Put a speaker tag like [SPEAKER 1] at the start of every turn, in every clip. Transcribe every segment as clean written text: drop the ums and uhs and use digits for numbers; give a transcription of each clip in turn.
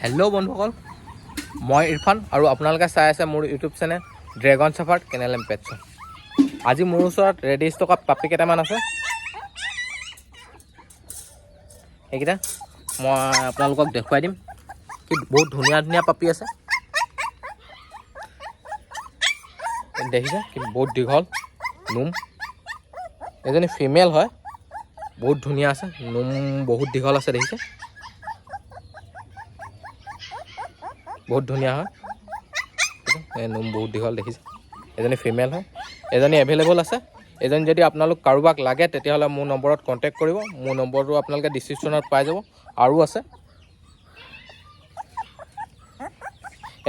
[SPEAKER 1] Hello' বন্ধুসকল, মই ইৰফান আৰু আপোনালোকে চাই আছে মোৰ YouTube channel dragon shepherd kennel and pets. আজি মোৰ ওচৰত ৰেডি ষ্টকত পাপি কেইটামান আছে। সেইকেইটা মই আপোনালোকক দেখুৱাই দিম। কি বহুত ধুনীয়া ধুনীয়া পাপি আছে, দেখিছে কি বহুত দীঘল নোম। এজনী ফিমেল হয়, বহুত ধুনীয়া আছে, নোম বহুত দীঘল আছে, দেখিছে বহুত ধুনীয়া হয়। নোম বহুত দীঘল দেখিছে। এজনী ফিমেল হয়, এজনী এভেইলেবল আছে। এজনী যদি আপোনালোক কাৰোবাক লাগে তেতিয়াহ'লে মোৰ নম্বৰত কণ্টেক্ট কৰিব। মোৰ নম্বৰটো আপোনালোকে ডিছক্ৰিপশ্যনত পাই যাব। আৰু আছে,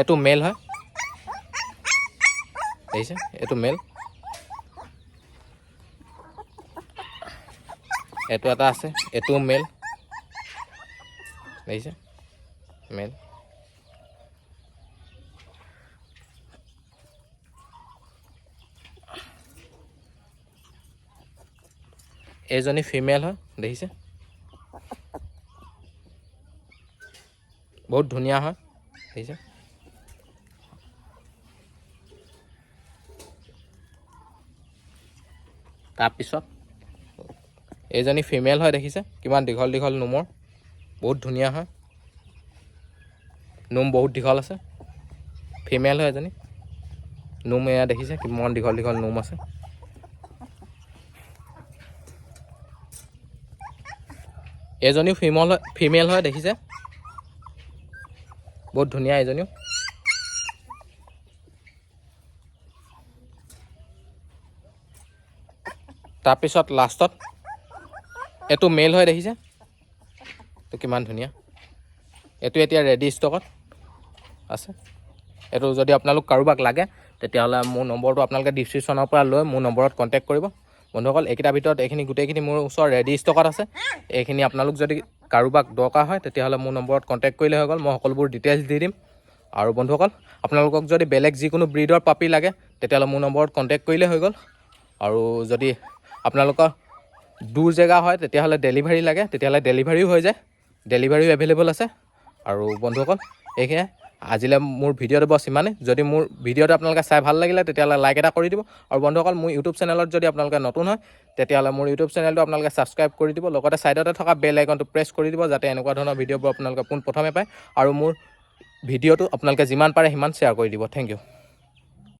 [SPEAKER 1] এইটো মেল হয়, দেখিছে এইটো মেল। এইটো এটা আছে, এইটোও মেল, দেখিছে মেল। এইজনী ফিমেল হয়, দেখিছে বহুত ধুনীয়া হয়, দেখিছে। তাৰপিছত এইজনী ফিমেল হয়, দেখিছে কিমান দীঘল দীঘল নোমৰ, বহুত ধুনীয়া হয়, নোম বহুত দীঘল আছে। ফিমেল হয় এজনী, নোম এয়া দেখিছে কিমান দীঘল দীঘল নোম আছে। এজনীও ফিমেল হয়, দেখিছে বহুত ধুনীয়া এজনীও। তাৰপিছত লাষ্টত এইটো মেল হয়, দেখিছে এইটো কিমান ধুনীয়া। এইটো এতিয়া ৰেডি ষ্টকত আছে। এইটো যদি আপোনালোক কাৰোবাক লাগে তেতিয়াহ'লে মোৰ নম্বৰটো আপোনালোকে ডিছক্ৰিপশ্যনৰ পৰা লৈ মোৰ নম্বৰত কণ্টেক্ট কৰিব। বন্ধুসকল, এইকেইটাৰ ভিতৰত এইখিনি গোটেইখিনি মোৰ ওচৰত ৰেডি ষ্টকত আছে। এইখিনি আপোনালোক যদি কাৰোবাক দৰকাৰ হয় তেতিয়াহ'লে মোৰ নম্বৰত কণ্টেক্ট কৰিলে হৈ গ'ল। মই সকলোবোৰ ডিটেইলছ দি দিম। আৰু বন্ধুসকল, আপোনালোকক যদি বেলেগ যিকোনো ব্ৰিডৰ পাপি লাগে তেতিয়াহ'লে মোৰ নম্বৰত কণ্টেক্ট কৰিলে হৈ গ'ল। আৰু যদি আপোনালোকৰ দূৰ জেগা হয় তেতিয়াহ'লে ডেলিভাৰী লাগে তেতিয়াহ'লে ডেলিভাৰীও হৈ যায়, ডেলিভাৰীও এভেইলেবল আছে। আৰু বন্ধুসকল, এইখিনিয়ে আজিলৈ মোৰ ভিডিঅ'টো বছ ইমানেই। যদি মোৰ ভিডিঅ'টো আপোনালোকে চাই ভাল লাগিলে তেতিয়াহ'লে লাইক এটা কৰি দিব। আৰু বন্ধুসকল, মোৰ ইউটিউব চেনেলত যদি আপোনালোকে নতুন হয় তেতিয়াহ'লে মোৰ ইউটিউব চেনেলটো আপোনালোকে ছাবস্ক্ৰাইব কৰি দিব। লগতে ছাইডতে থকা বেল আইকনটো প্ৰেছ কৰি দিব যাতে এনেকুৱা ধৰণৰ ভিডিঅ'বোৰ আপোনালোকে পোনপ্ৰথমে পায়। আৰু মোৰ ভিডিঅ'টো আপোনালোকে যিমান পাৰে সিমান শ্বেয়াৰ কৰি দিব। Thank U.